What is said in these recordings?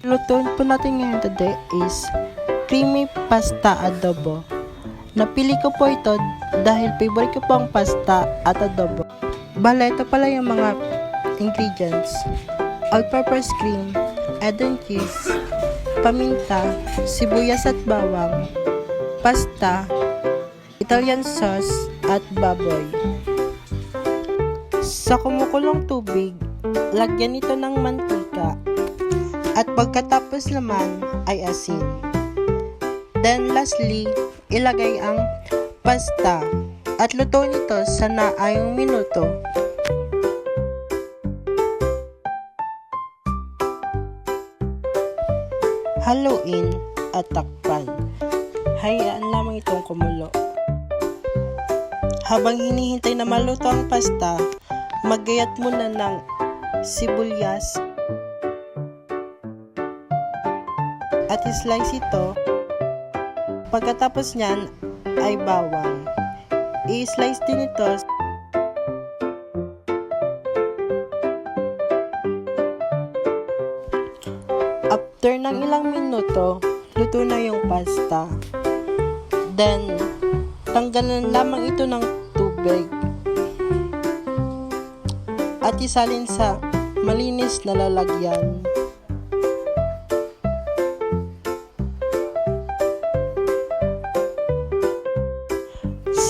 Lutuin po natin ngayon today is creamy pasta adobo. Napili ko po ito dahil favorite ko po ang pasta at adobo. Bale, ito pala yung mga ingredients: all-purpose cream, Edam cheese, paminta, sibuyas at bawang, pasta, Italian sauce, at baboy. Sa kumukulong tubig, lagyan ito ng mantika. At pagkatapos naman ay asin. Then lastly, ilagay ang pasta at lutuin ito sa naayong minuto. Haluin at takpan. Hayaan lamang itong kumulo. Habang hinihintay na maluto ang pasta, maggayat muna ng sibuyas at slice ito. Pagkatapos niyan ay bawang. I-slice din ito. After ng ilang minuto, luto na yung pasta. Then, tanggalan lamang ito ng tubig at isalin sa malinis na lalagyan.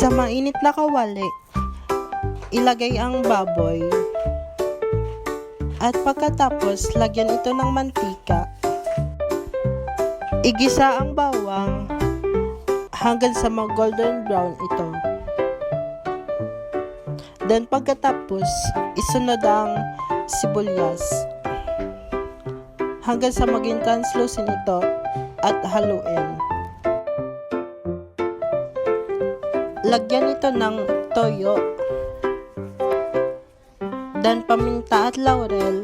Sa mainit na kawali, ilagay ang baboy at pagkatapos lagyan ito ng mantika. Igisa ang bawang hanggang sa mag-golden brown ito. Then pagkatapos, isunod ang sibuyas hanggang sa maging translucent ito at haluin. Lagyan ito ng toyo, then paminta at laurel,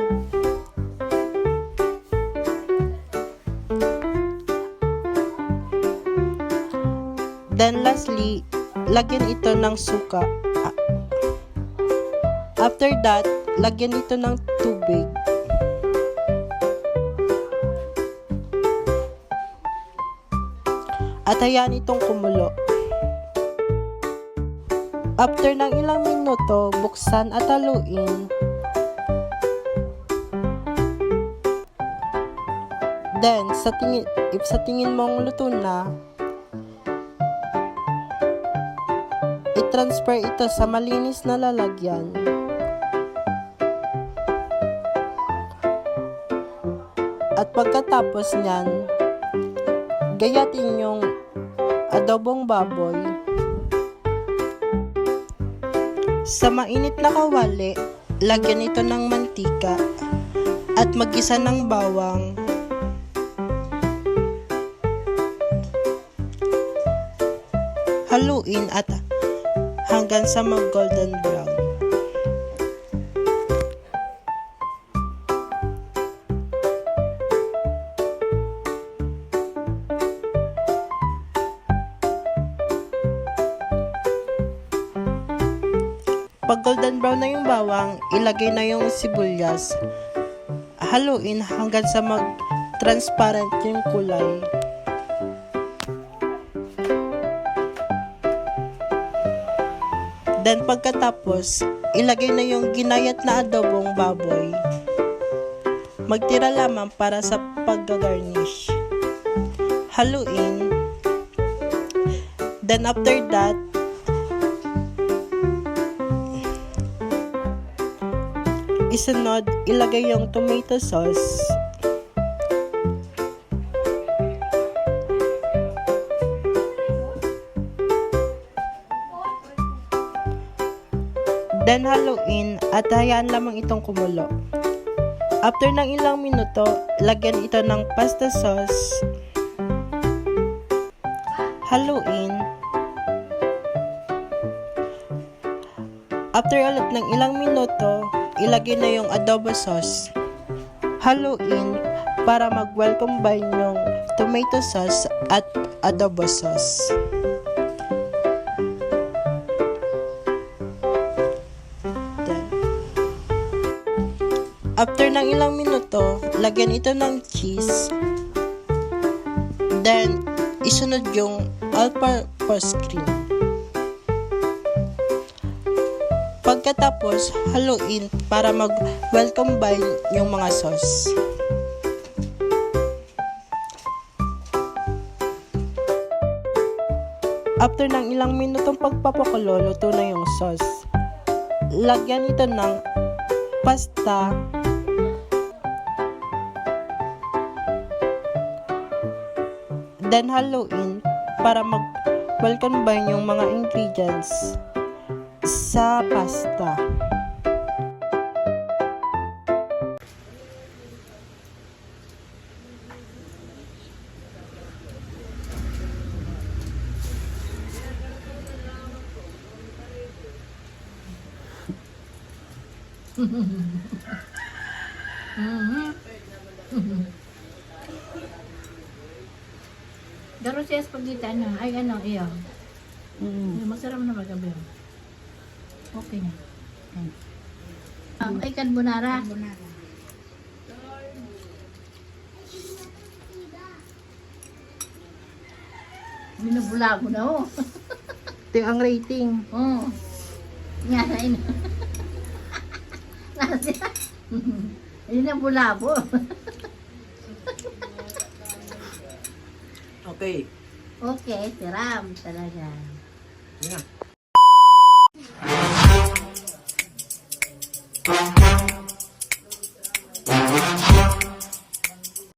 then lastly, lagyan ito ng suka. After that, lagyan ito ng tubig. At hayaan itong kumulo. After ng ilang minuto, buksan at haluin. Then, if sa tingin mong luto na, i-transfer ito sa malinis na lalagyan. At pagkatapos niyan, gayatin yung adobong baboy. Sa mainit na kawali, lagyan ito ng mantika at mag-isa ng bawang. Haluin at hanggang sa mag-golden brown. Pag golden brown na yung bawang, ilagay na yung sibuyas. Haluin hanggang sa mag-transparent yung kulay. Then pagkatapos, ilagay na yung ginayat na adobong baboy. Magtira lamang para sa pag-garnish. Haluin. Then after that, isunod, ilagay yung tomato sauce. Then haluin at hayaan lamang itong kumulo. After ng ilang minuto, lagyan ito ng pasta sauce. Haluin. After ulit ng ilang minuto, ilagay na yung adobo sauce. Haluin para mag-well combine yung tomato sauce at adobo sauce. After ng ilang minuto, lagyan ito ng cheese. Then, isunod yung all-purpose cream. Pagkatapos, haluin para mag-well combine yung mga sauce. After ng ilang minutong pagpapakulo, luto na yung sauce. Lagyan ito ng pasta, then haluin para mag-well combine yung mga ingredients sa pasta. Garo siya sa pagdita na. Ay, ano, iyo. Masarap na magabi. Okay na. Ay, carbonara. Binubula ko na, oh. Ito ang rating. Oo. Nga na ina. Nasi. Hindi na bulabo. Okay. Okay, siram talaga. Yan.